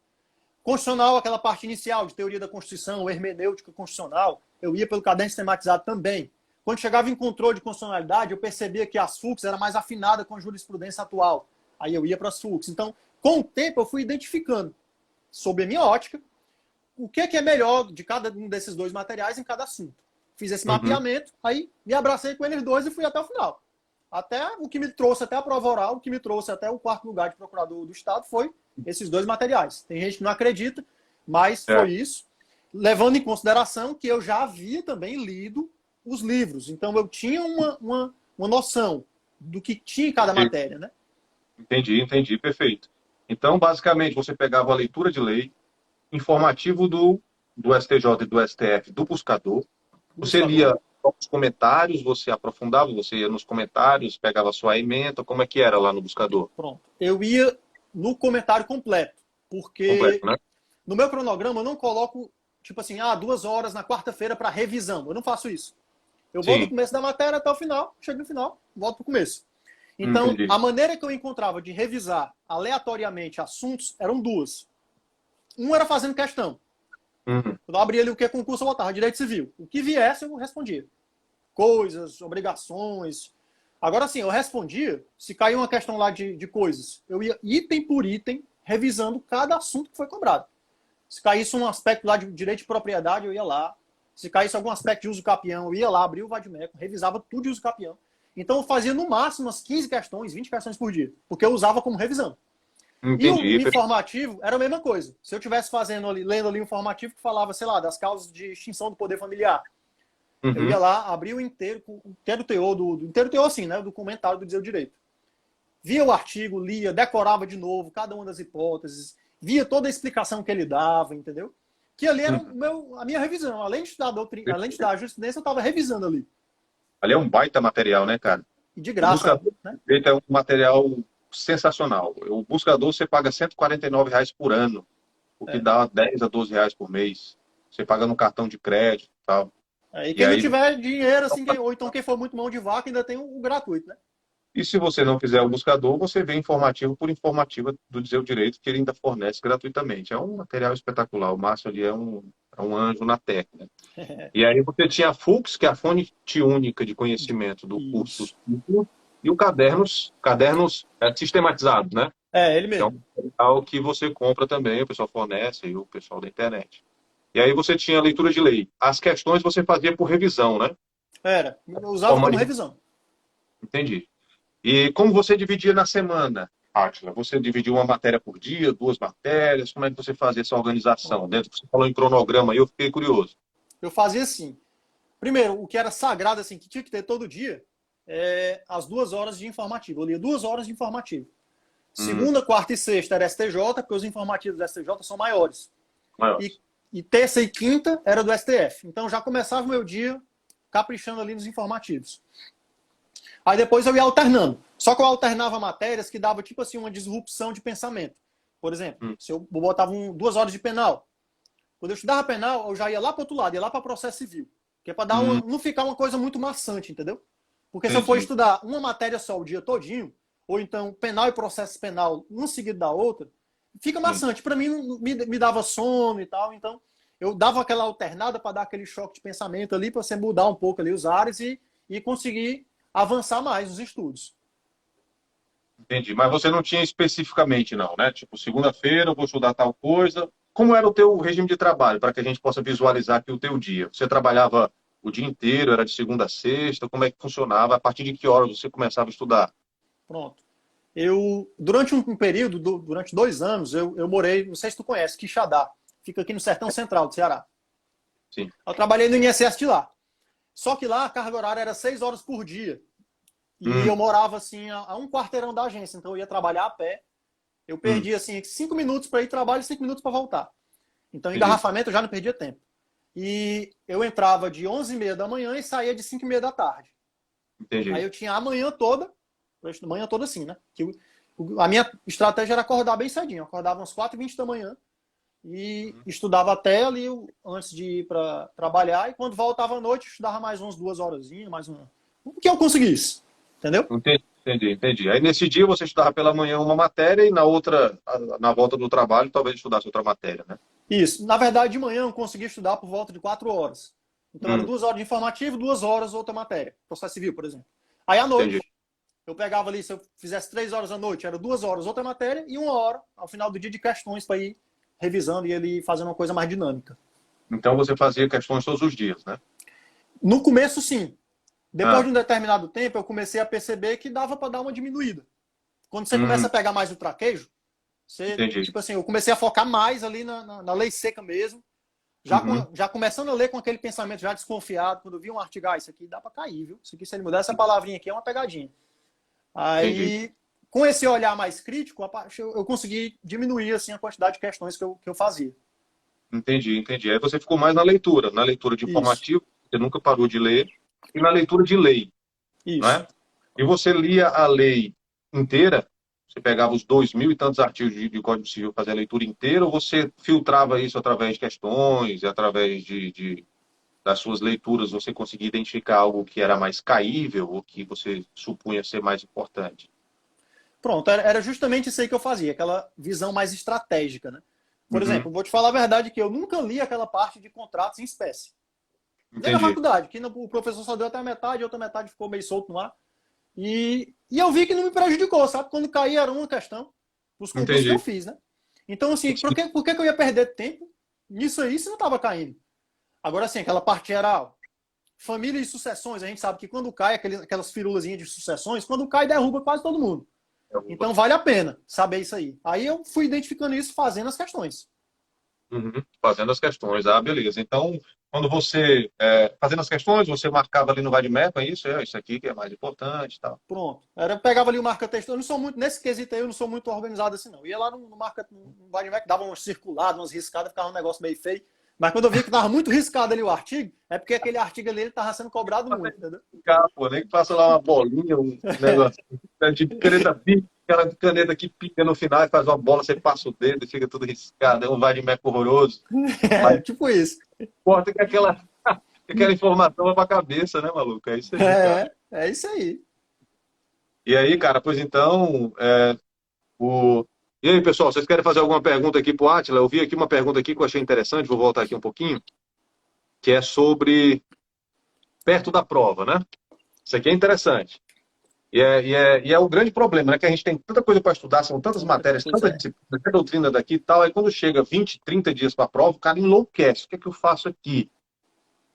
Constitucional, aquela parte inicial de teoria da Constituição, hermenêutica constitucional, eu ia pelo caderno sistematizado também. Quando chegava em controle de constitucionalidade, eu percebia que as FUCs era mais afinada com a jurisprudência atual. Aí eu ia para as FUCs. Então, com o tempo, eu fui identificando, sob a minha ótica, o que é melhor de cada um desses 2 materiais em cada assunto. Fiz esse mapeamento, aí me abracei com eles 2 e fui até o final. Até o que me trouxe até a prova oral, o que me trouxe até o 4º lugar de procurador do Estado foi esses 2 materiais. Tem gente que não acredita, mas foi isso, levando em consideração que eu já havia também lido os livros. Então eu tinha uma noção do que tinha em cada matéria, né? Entendi, perfeito. Então, basicamente, você pegava a leitura de lei, informativo do STJ e do STF, do buscador, você lia os comentários, você aprofundava, você ia nos comentários, pegava a sua ementa, como é que era lá no buscador? Pronto. Eu ia no comentário completo, porque Completo, né? no meu cronograma eu não coloco, tipo assim, 2 horas na quarta-feira para revisão. Eu não faço isso. Eu vou do Sim, começo da matéria até o final, chego no final, volto para o começo. Então, entendi. a maneira que eu encontrava de revisar aleatoriamente assuntos eram 2. Um era fazendo questão. Eu abria ali o que é concurso, eu botava direito civil. O que viesse, eu respondia. Coisas, obrigações. Agora sim, eu respondia, se caiu uma questão lá de coisas, eu ia item por item, revisando cada assunto que foi cobrado. Se caísse um aspecto lá de direito de propriedade, eu ia lá. Se caísse algum aspecto de uso capião, eu ia lá, abria o vadimeco, revisava tudo de uso capião. Então eu fazia no máximo umas 15 questões, 20 questões por dia, porque eu usava como revisão. E Entendi. o informativo era a mesma coisa. Se eu estivesse fazendo ali, lendo ali um informativo que falava, sei lá, das causas de extinção do poder familiar, eu ia lá, abria o inteiro teor inteiro teor assim, né, do comentário do Dizer o Direito. Via o artigo, lia, decorava de novo cada uma das hipóteses, via toda a explicação que ele dava, entendeu? Que ali era a minha revisão. Além de estudar a doutrina, além de estudar a jurisprudência, eu estava revisando ali. Ali é um baita material, né, cara? E de O graça, buscador né? é um material sensacional. O buscador você paga R$ 149 por ano, o que dá R$ 10 a R$ 12 por mês. Você paga no cartão de crédito e tal. E E quem não aí, tiver dinheiro, assim, ou então quem for muito mão de vaca, ainda tem o gratuito, né? e se você não fizer o buscador, você vê informativo por informativa do Dizer o Direito, que ele ainda fornece gratuitamente. É um material espetacular. O Márcio ali é um anjo na terra, né? E aí você tinha a FUCS, que é a fonte única de conhecimento do curso Isso. ciclo, e o cadernos sistematizados, né? Ele Que é um mesmo. material que você compra também, o pessoal fornece, e o pessoal da internet. E aí você tinha a leitura de lei. As questões você fazia por revisão, né? Eu usava Forma como de... revisão. Entendi. E como você dividia na semana, Átila? Você dividia uma matéria por dia, 2 matérias? Como é que você fazia essa organização? Dentro que você falou em cronograma aí, eu fiquei curioso. Eu fazia assim. Primeiro, o que era sagrado, assim, que tinha que ter todo dia, as 2 horas de informativo. Eu lia 2 horas de informativo. Segunda, quarta e sexta era STJ, porque os informativos do STJ são maiores. Maiores. E terça e quinta era do STF. Então já começava o meu dia caprichando ali nos informativos. Aí depois eu ia alternando. Só que eu alternava matérias que dava tipo assim uma disrupção de pensamento. Por exemplo, se eu botava 2 horas de penal. Quando eu estudava penal, eu já ia lá para o outro lado, ia lá para processo civil. Que é para dar não ficar uma coisa muito maçante, entendeu? Porque se eu for estudar uma matéria só o dia todinho, ou então penal e processo penal um seguido da outra, fica Sim. maçante. Para mim, me dava sono e tal. Então, eu dava aquela alternada para dar aquele choque de pensamento ali, para você mudar um pouco ali os ares e conseguir avançar mais nos estudos. Entendi. Mas você não tinha especificamente, não, né? Tipo, segunda-feira eu vou estudar tal coisa. Como era o teu regime de trabalho, para que a gente possa visualizar aqui o teu dia? Você trabalhava o dia inteiro, era de segunda a sexta? Como é que funcionava? A partir de que horas você começava a estudar? Pronto. Durante um período, durante 2 anos, eu morei, não sei se tu conhece, Quixadá. Fica aqui no sertão central do Ceará. Sim. Eu trabalhei no INSS de lá. Só que lá a carga horária era 6 horas por dia. E eu morava assim a um quarteirão da agência, então eu ia trabalhar a pé. Eu perdia assim 5 minutos para ir trabalho e 5 minutos para voltar. Então, Entendi. engarrafamento eu já não perdia tempo. E eu entrava de 11h30 da manhã e saía de 5h30 da tarde. Aí Entendi. eu tinha a manhã toda assim, né? A minha estratégia era acordar bem cedinho. Eu acordava às 4h20 da manhã e estudava até ali antes de ir para trabalhar. E quando voltava à noite, estudava mais umas 2 horas, mais uma. O que eu conseguisse. Entendeu? Entendi. Aí nesse dia você estudava pela manhã uma matéria e na outra, na volta do trabalho, talvez estudasse outra matéria, né? Isso. Na verdade, de manhã eu conseguia estudar por volta de 4 horas. Então era 2 horas de informativo, 2 horas outra matéria. Processo civil, por exemplo. Aí à Entendi. noite, eu pegava ali, se eu fizesse 3 horas à noite, era 2 horas outra matéria e 1 hora ao final do dia de questões para ir revisando e ele fazendo uma coisa mais dinâmica. Então você fazia questões todos os dias, né? No começo, sim. Depois Ah, de um determinado tempo, eu comecei a perceber que dava para dar uma diminuída. Quando você começa a pegar mais o traquejo, entendi. tipo assim, eu comecei a focar mais ali na lei seca mesmo, já começando a ler com aquele pensamento já desconfiado, quando eu vi um artigo, isso aqui dá para cair, viu? Isso aqui, se ele mudar essa palavrinha aqui, é uma pegadinha. Entendi. Aí, com esse olhar mais crítico, eu consegui diminuir assim, a quantidade de questões que eu fazia. Entendi. Aí você ficou mais na leitura de Isso, informativo, você nunca parou de ler, e na leitura de lei, não isso. é? E você lia a lei inteira, você pegava os 2.000 e tantos artigos de Código Civil, fazia a leitura inteira, ou você filtrava isso através de questões, e através das suas leituras, você conseguia identificar algo que era mais caível, ou que você supunha ser mais importante? Pronto, era justamente isso aí que eu fazia, aquela visão mais estratégica, né? Por Uhum, exemplo, vou te falar a verdade que eu nunca li aquela parte de contratos em espécie. Nem na entendi, faculdade, que o professor só deu até a metade, a outra metade ficou meio solto no ar. E eu vi que não me prejudicou, sabe? Quando caía era uma questão, os concursos que eu entendi. fiz, né? Então, assim, por que eu ia perder tempo nisso aí se não estava caindo? Agora, assim, aquela parte geral, família e sucessões, a gente sabe que quando cai, aquelas firulazinhas de sucessões, quando cai, derruba quase todo mundo. Então, vale a pena saber isso aí. Aí eu fui identificando isso fazendo as questões. Uhum, fazendo as questões. Ah, beleza. Então, quando você, fazendo as questões, você marcava ali no Vademecum, é isso? É isso aqui que é mais importante e tal. Pronto. Eu pegava ali o marca-texto. Eu não sou muito, nesse quesito aí, eu não sou muito organizado assim, não. Eu ia lá no Vademecum, dava umas circuladas, umas riscadas, ficava um negócio meio feio. Mas quando eu vi que estava muito riscado ali o artigo, é porque aquele artigo ali estava sendo cobrado muito, entendeu? Ficar, pô, nem que faça lá uma bolinha, um negócio de caneta pica, aquela caneta que pica no final e faz uma bola, você passa o dedo e fica tudo riscado, é um Vademecum horroroso. Mas É, tipo isso. importa que aquela informação vai pra cabeça, né, maluco? É isso aí, cara. É isso aí. E aí, cara, pois então, o... E aí, pessoal, vocês querem fazer alguma pergunta aqui pro Átila? Eu vi aqui uma pergunta aqui que eu achei interessante, vou voltar aqui um pouquinho, que é sobre perto da prova, né? Isso aqui é interessante. E é o grande problema, né? Que a gente tem tanta coisa para estudar, são tantas matérias, Pois tanta é. disciplina, tanta doutrina daqui e tal, aí quando chega 20, 30 dias para a prova, o cara enlouquece. O que é que eu faço aqui?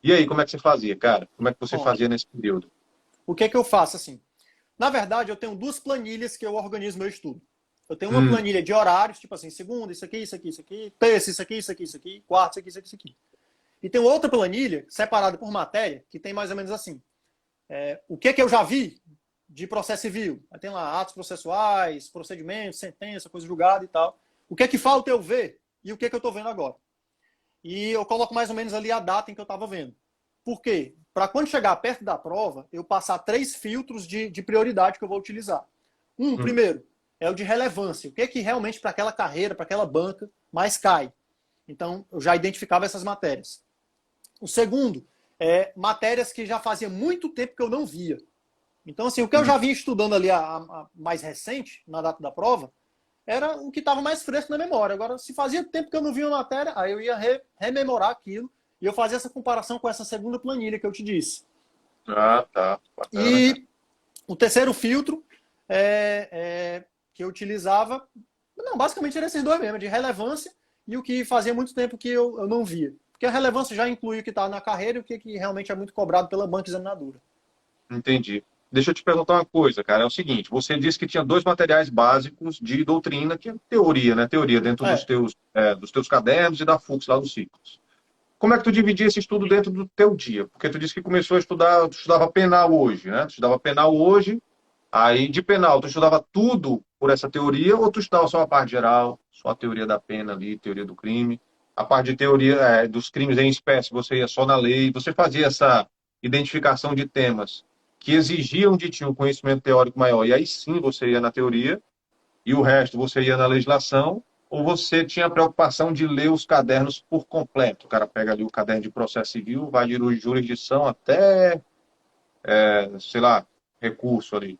E aí, como é que você fazia, cara? Como é que você Pronto. fazia nesse período? O que é que eu faço assim? Na verdade, eu tenho duas planilhas que eu organizo meu estudo. Eu tenho uma Hum, planilha de horários, tipo assim, segunda, isso aqui, isso aqui, isso aqui, terça, isso aqui, isso aqui, isso aqui, quarta, isso aqui, isso aqui, isso aqui. E tem outra planilha, separada por matéria, que tem mais ou menos assim. O que é que eu já vi de processo civil? Aí tem lá atos processuais, procedimentos, sentença, coisa julgada e tal. O que é que falta eu ver e o que é que eu estou vendo agora? E eu coloco mais ou menos ali a data em que eu estava vendo. Por quê? Para quando chegar perto da prova, eu passar 3 filtros de prioridade que eu vou utilizar. hum, Primeiro, é o de relevância. O que é que realmente para aquela carreira, para aquela banca, mais cai? Então, eu já identificava essas matérias. O segundo é matérias que já fazia muito tempo que eu não via. Então, assim, o que eu hum, já vinha estudando ali a mais recente, na data da prova, era o que estava mais fresco na memória. Agora, se fazia tempo que eu não via uma matéria, aí eu ia rememorar aquilo e eu fazia essa comparação com essa segunda planilha que eu te disse. Ah, tá. Bacana, cara. E o terceiro filtro que eu utilizava, não, basicamente era esses dois mesmo, de relevância e o que fazia muito tempo que eu não via. Porque a relevância já inclui o que está na carreira e o que realmente é muito cobrado pela banca examinadora. Entendi. Deixa eu te perguntar uma coisa, cara. É o seguinte, você disse que tinha dois materiais básicos de doutrina, que é teoria, né? Teoria dentro É, dos teus cadernos e da FUX lá dos ciclos. Como é que tu dividia esse estudo dentro do teu dia? Porque tu disse que começou a estudar, tu estudava penal hoje, né? Tu estudava penal hoje, aí de penal tu estudava tudo por essa teoria ou tu estudava só a parte geral, só a teoria da pena ali, teoria do crime? A parte de teoria dos crimes em espécie, você ia só na lei, você fazia essa identificação de temas que exigiam de ti um conhecimento teórico maior, e aí sim você ia na teoria, e o resto você ia na legislação, ou você tinha a preocupação de ler os cadernos por completo? O cara pega ali o caderno de processo civil, vai de jurisdição até, sei lá, recurso ali.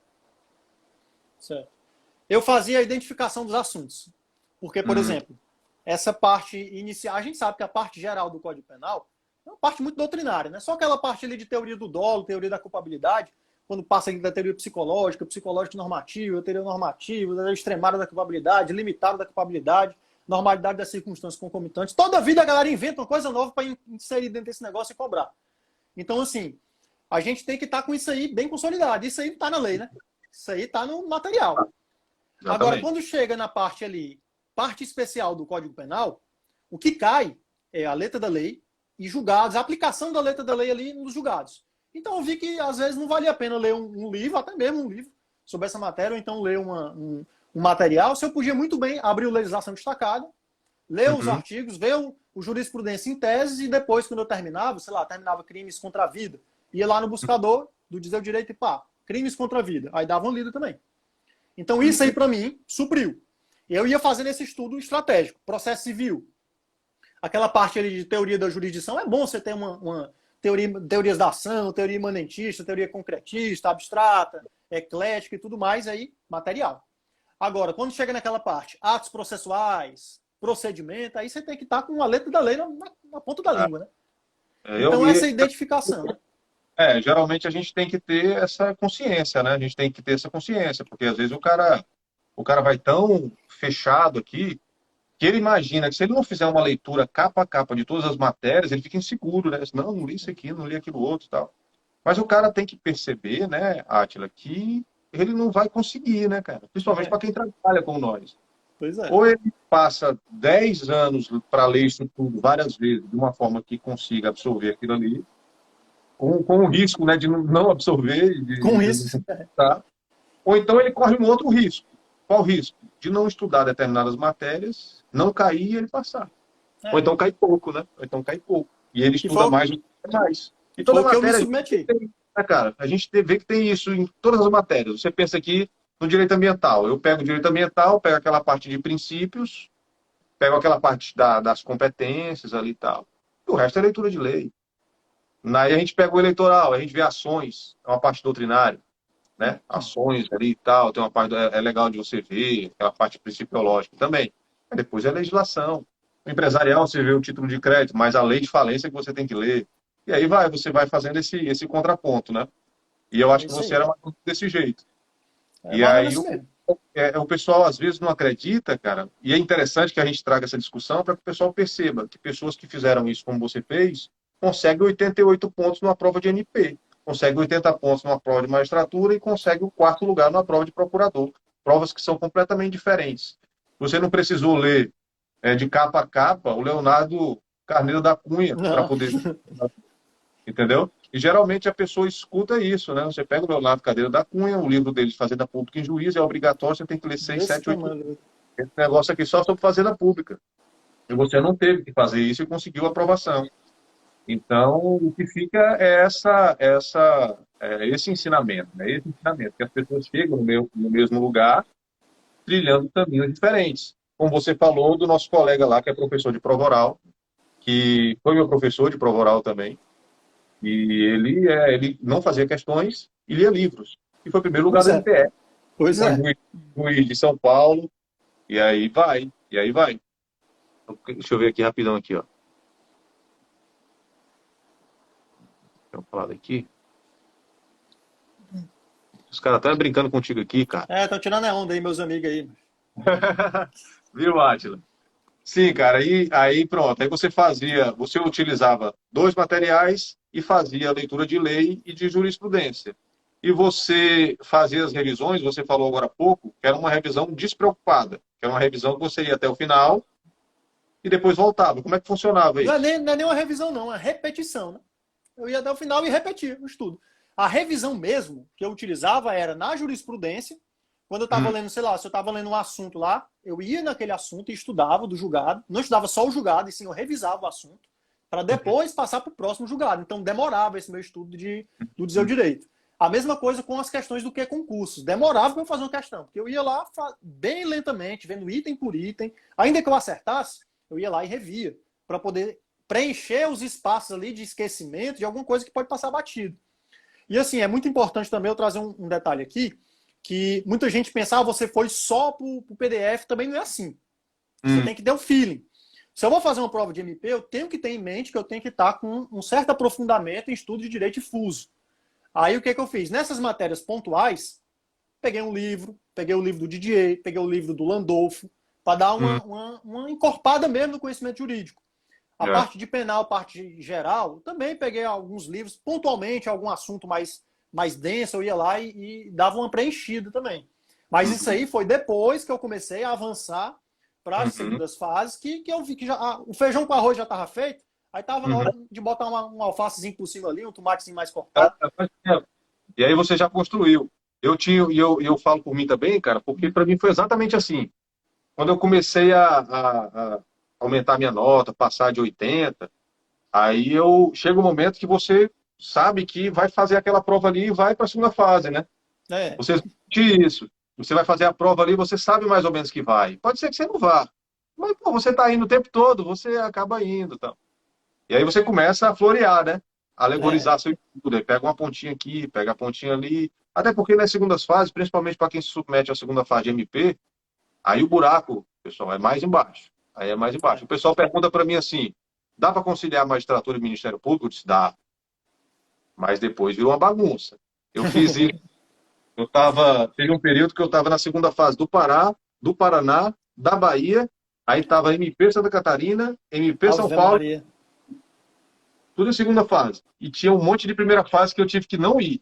certo. Eu fazia a identificação dos assuntos. Porque, por Hum, exemplo, essa parte inicial, a gente sabe que a parte geral do Código Penal é uma parte muito doutrinária, né? Só aquela parte ali de teoria do dolo, teoria da culpabilidade, quando passa ali da teoria psicológica, psicológico normativo, teoria normativa, da extremada da culpabilidade, limitada da culpabilidade, normalidade das circunstâncias concomitantes. Toda a vida a galera inventa uma coisa nova para inserir dentro desse negócio e cobrar. Então, assim, a gente tem que estar com isso aí bem consolidado. Isso aí não está na lei, né? Isso aí está no material. Agora, exatamente. quando chega na parte ali, parte especial do Código Penal, o que cai é a letra da lei e julgados, a aplicação da letra da lei ali nos julgados. Então eu vi que às vezes não valia a pena ler um livro, até mesmo um livro sobre essa matéria, ou então ler um material. Se eu podia muito bem abrir o legislação destacada, ler os Uhum, artigos, ver o jurisprudência em teses e depois, quando eu terminava, sei lá, terminava crimes contra a vida, ia lá no buscador do Dizer o Direito e pá, crimes contra a vida. Aí dava uma lida também. Então isso aí entendi. para mim supriu. Eu ia fazendo esse estudo estratégico, processo civil. Aquela parte ali de teoria da jurisdição, é bom você ter uma teorias da ação, teoria imanentista, teoria concretista, abstrata, eclética e tudo mais, aí material. Agora, quando chega naquela parte, atos processuais, procedimento, aí você tem que estar com a letra da lei na ponta da Ah, língua, né? eu, Então, essa identificação, né? geralmente a gente tem que ter essa consciência, né? A gente tem que ter essa consciência, porque às vezes o cara vai tão fechado aqui que ele imagina que se ele não fizer uma leitura capa a capa de todas as matérias, ele fica inseguro, né? Não, não li isso aqui, não li aquilo outro e tal. Mas o cara tem que perceber, né, Átila, que ele não vai conseguir, né, cara? Principalmente para É, quem trabalha com nós. pois é. Ou ele passa 10 anos para ler isso tudo várias vezes, de uma forma que consiga absorver aquilo ali, com o risco, né, de não absorver, Com de não isso, tá? Ou então ele corre um outro risco. Qual o risco? De não estudar determinadas matérias, não cair e ele passar. Ou é, então cai pouco, né? Ou então cai pouco. E ele que estuda foi, mais do que mais. E foi toda o que eu me matéria, a gente submeti. tem, né, cara? A gente vê que tem isso em todas as matérias. Você pensa aqui no direito ambiental. Eu pego o direito ambiental, pego aquela parte de princípios, pego aquela parte das competências ali e tal. E o resto é leitura de lei. Aí a gente pega o eleitoral, a gente vê ações, é uma parte doutrinária, né? Ações ali e tal, tem uma parte, é legal de você ver, aquela parte principiológica também. Aí depois é a legislação. O empresarial, você vê o título de crédito, mas a lei de falência que você tem que ler. E aí você vai fazendo esse contraponto, né? E eu É acho que isso você aí. era mais desse jeito. É E mais ou menos aí assim mesmo. o pessoal às vezes não acredita, cara, e é interessante que a gente traga essa discussão para que o pessoal perceba que pessoas que fizeram isso como você fez conseguem 88 pontos numa prova de NP, conseguem 80 pontos numa prova de magistratura e conseguem o quarto lugar numa prova de procurador. Provas que são completamente diferentes. Você não precisou ler de capa a capa o Leonardo Carneiro da Cunha para Não. poder, entendeu? E geralmente a pessoa escuta isso, né? Você pega o Leonardo Cadeira da Cunha, o livro dele de Fazenda Pública em Juízo, é obrigatório, você tem que ler 6, Desse 7, 8. tamanho. Esse negócio aqui só sobre Fazenda Pública. E você não teve que fazer isso e conseguiu a aprovação. Então, o que fica é esse ensinamento, né? Esse ensinamento, que as pessoas chegam no mesmo lugar, trilhando caminhos diferentes. Como você falou do nosso colega lá, que é professor de prova oral, que foi meu professor de prova oral também, e ele não fazia questões e lia livros. E foi o primeiro lugar Pois do é. MPE. Pois Foi é. juiz de São Paulo. E aí vai, e aí vai. Deixa eu ver aqui rapidão aqui, ó. Deixa eu falar daqui. Os caras estão brincando contigo aqui, cara. É, estão tirando a onda aí, meus amigos aí. Viu, Átila? Sim, cara, aí pronto. Aí você utilizava dois materiais e fazia a leitura de lei e de jurisprudência. E você fazia as revisões, você falou agora há pouco, que era uma revisão despreocupada, que era uma revisão que você ia até o final e depois voltava. Como é que funcionava isso? Não é nem uma revisão, não, é repetição, né? Eu ia até o final e repetia o estudo. A revisão mesmo que eu utilizava era na jurisprudência, quando eu estava lendo, sei lá, se eu estava lendo um assunto lá, eu ia naquele assunto e estudava do julgado. Não estudava só o julgado, e sim eu revisava o assunto, para depois passar para o próximo julgado. Então demorava esse meu estudo do dizer o direito. A mesma coisa com as questões do que concursos. Demorava para eu fazer uma questão, porque eu ia lá bem lentamente, vendo item por item. Ainda que eu acertasse, eu ia lá e revia, para poder preencher os espaços ali de esquecimento de alguma coisa que pode passar batido. E assim, é muito importante também eu trazer um detalhe aqui, que muita gente pensa, você foi só para o PDF, também não é assim. Você tem que ter um feeling. Se eu vou fazer uma prova de MP, eu tenho que ter em mente que eu tenho que estar com um certo aprofundamento em estudo de direito difuso. Aí o que eu fiz? Nessas matérias pontuais, peguei um livro, peguei o livro do Didier, peguei o livro do Landolfo, para dar uma encorpada mesmo no conhecimento jurídico. A parte de penal, parte geral, também peguei alguns livros, pontualmente, algum assunto mais denso, eu ia lá e dava uma preenchida também. Mas isso aí foi depois que eu comecei a avançar para as segundas fases, que eu vi que o feijão com arroz já estava feito, aí estava na hora de botar um alfacezinho por cima ali, um tomatezinho mais cortado. E aí você já construiu. Eu falo por mim também, cara, porque para mim foi exatamente assim. Quando eu comecei a aumentar minha nota, passar de 80, aí chega um momento que você sabe que vai fazer aquela prova ali e vai para a segunda fase, né? Você sente isso. Você vai fazer a prova ali, você sabe mais ou menos que vai. Pode ser que você não vá. Mas, pô, você está indo o tempo todo, você acaba indo. Então. E aí você começa a florear, né? Alegorizar seu estudo. Aí pega uma pontinha aqui, pega a pontinha ali. Até porque nas segundas fases, principalmente para quem se submete à segunda fase de MP, aí o buraco, pessoal, é mais embaixo. Aí é mais embaixo. O pessoal pergunta para mim assim, dá para conciliar magistratura e Ministério Público? Eu disse, dá. Mas depois virou uma bagunça. Eu fiz isso. Teve um período que eu estava na segunda fase do Pará, do Paraná, da Bahia, aí estava MP Santa Catarina, MP São Paulo, Maria. Tudo em segunda fase. E tinha um monte de primeira fase que eu tive que não ir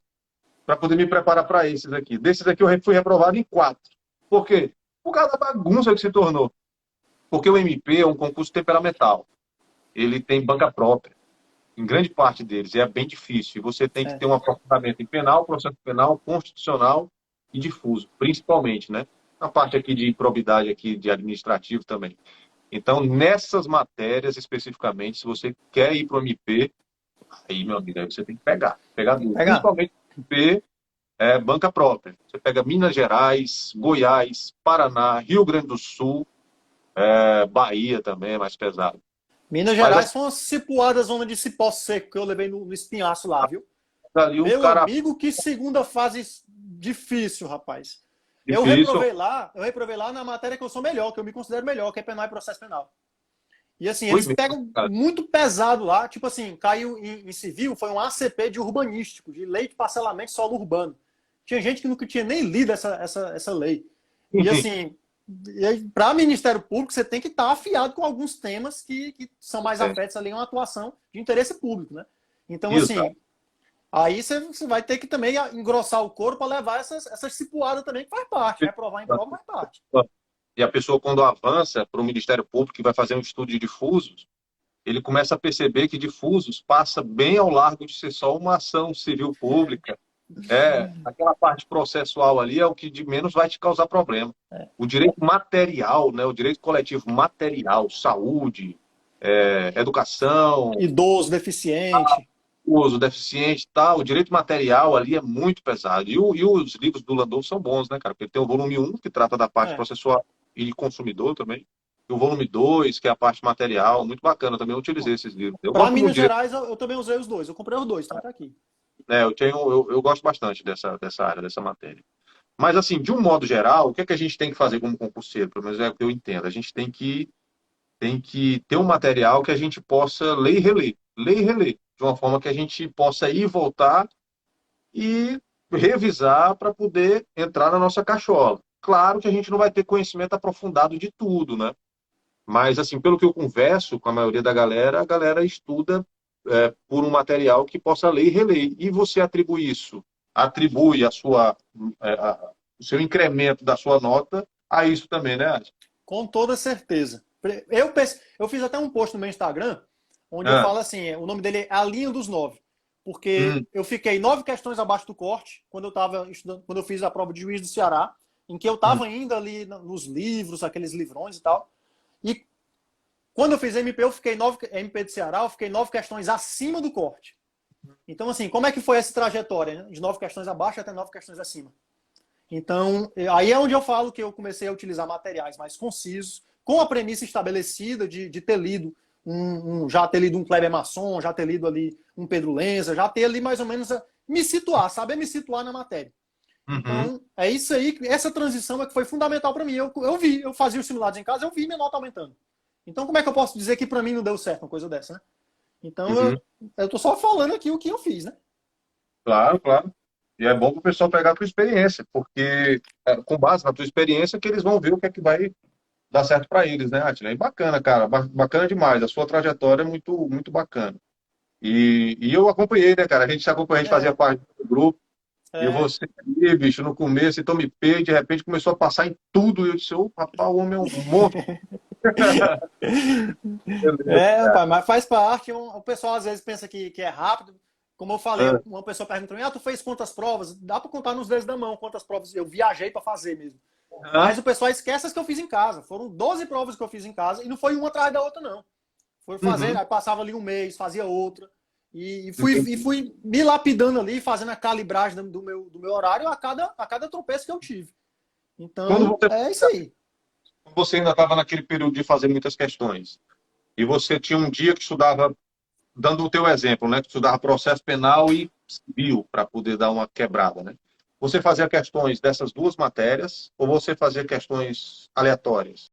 para poder me preparar para esses aqui. Desses aqui eu fui reprovado em 4. Por quê? Por causa da bagunça que se tornou. Porque o MP é um concurso temperamental. Ele tem banca própria, em grande parte deles, e é bem difícil. E você tem que ter um aprofundamento em penal, processo penal, constitucional e difuso, principalmente, né? Na parte aqui de improbidade, aqui de administrativo também. Então, nessas matérias especificamente, se você quer ir para o MP, aí, meu amigo, aí você tem que pegar duro. Principalmente MP, banca própria. Você pega Minas Gerais, Goiás, Paraná, Rio Grande do Sul, Bahia também é mais pesado. Minas Gerais são umas cipuadas zona de cipó seco que eu levei no espinhaço lá, viu? Ali, meu amigo, que segunda fase difícil, rapaz. Eu reprovei lá na matéria que eu sou melhor, que eu me considero melhor, que é penal e processo penal. E assim, eles pegam muito pesado lá, tipo assim, caiu em civil, foi um ACP de urbanístico, de lei de parcelamento de solo urbano. Tinha gente que nunca tinha nem lido essa lei. E assim, para Ministério Público, você tem que estar afiado com alguns temas que são mais afetos ali a uma atuação de interesse público, né? Então, assim, aí você vai ter que também engrossar o couro para levar essas cipuadas também, que faz parte. Reprovar em prova faz parte. E a pessoa, quando avança para o Ministério Público e vai fazer um estudo de difusos, ele começa a perceber que difusos passa bem ao largo de ser só uma ação civil pública. Aquela parte processual ali é o que de menos vai te causar problema. O direito material, né, o direito coletivo material, saúde, educação... Idoso, deficiente... uso deficiente e tal, o direito material ali é muito pesado. E os livros do Landolfo são bons, né, cara? Porque tem o volume 1, que trata da parte processual e consumidor também. E o volume 2, que é a parte material, muito bacana. Também eu utilizei esses livros. Para Minas Gerais, eu também usei os dois. Eu comprei os dois, tá aqui. Eu gosto bastante dessa área, dessa matéria. Mas, assim, de um modo geral, o que é que a gente tem que fazer como concurseiro? Pelo menos é o que eu entendo. A gente tem que ter um material que a gente possa ler e reler, de uma forma que a gente possa ir e voltar e revisar para poder entrar na nossa cachola. Claro que a gente não vai ter conhecimento aprofundado de tudo, né? Mas, assim, pelo que eu converso com a maioria da galera, a galera estuda por um material que possa ler e reler. E você atribui isso, atribui o seu incremento da sua nota a isso também, né, Adi? Com toda certeza. Eu fiz até um post no meu Instagram, onde eu Ah, falo assim, o nome dele é A Linha dos 9. Porque hum, eu fiquei 9 questões abaixo do corte quando eu estava estudando, quando eu fiz a prova de juiz do Ceará, em que eu hum, estava ainda ali nos livros, aqueles livrões e tal. E quando eu fiz MP, eu fiquei 9 MP de Ceará, eu fiquei 9 questões acima do corte. Então, assim, como é que foi essa trajetória, né? De 9 questões abaixo até 9 questões acima? Então, aí é onde eu falo que eu comecei a utilizar materiais mais concisos, com a premissa estabelecida de ter lido já ter lido um Kleber Masson, já ter lido ali um Pedro Lenza, já ter ali mais ou menos me situar, saber me situar na matéria. uhum. Então, é isso aí, essa transição é que foi fundamental para mim. Eu fazia os simulados em casa, eu vi minha nota aumentando. Então, como é que eu posso dizer que para mim não deu certo uma coisa dessa, né? Então, Uhum. eu tô só falando aqui o que eu fiz, né? Claro, claro. E é bom para o pessoal pegar a tua experiência, porque é com base na tua experiência que eles vão ver o que é que vai dar certo para eles, né, Atila? E bacana, cara, bacana demais. A sua trajetória é muito, muito bacana. E eu acompanhei, né, cara? A gente se acompanha, a gente fazia É, parte do grupo, e é, você ali, bicho, no começo, então me pei, de repente começou a passar em tudo, e eu disse, ô, rapaz, o homem é um monstro. Beleza, cara. pai, mas faz parte. O pessoal às vezes pensa que é rápido. Como eu falei, Ah, uma pessoa perguntou pra mim, tu fez quantas provas? Dá para contar nos dedos da mão quantas provas eu viajei para fazer mesmo. Mas ah, o pessoal esquece as que eu fiz em casa. Foram 12 provas que eu fiz em casa e não foi uma atrás da outra, não. Foi fazer, uhum. aí passava ali um mês, fazia outra. E Entendi. fui me lapidando ali, fazendo a calibragem do meu horário a cada tropeço que eu tive. Quando Então, é isso aí. você ainda estava naquele período de fazer muitas questões, e você tinha um dia que estudava, dando o teu exemplo, né, que estudava processo penal e civil, para poder dar uma quebrada, né? Você fazia questões dessas duas matérias ou você fazia questões aleatórias?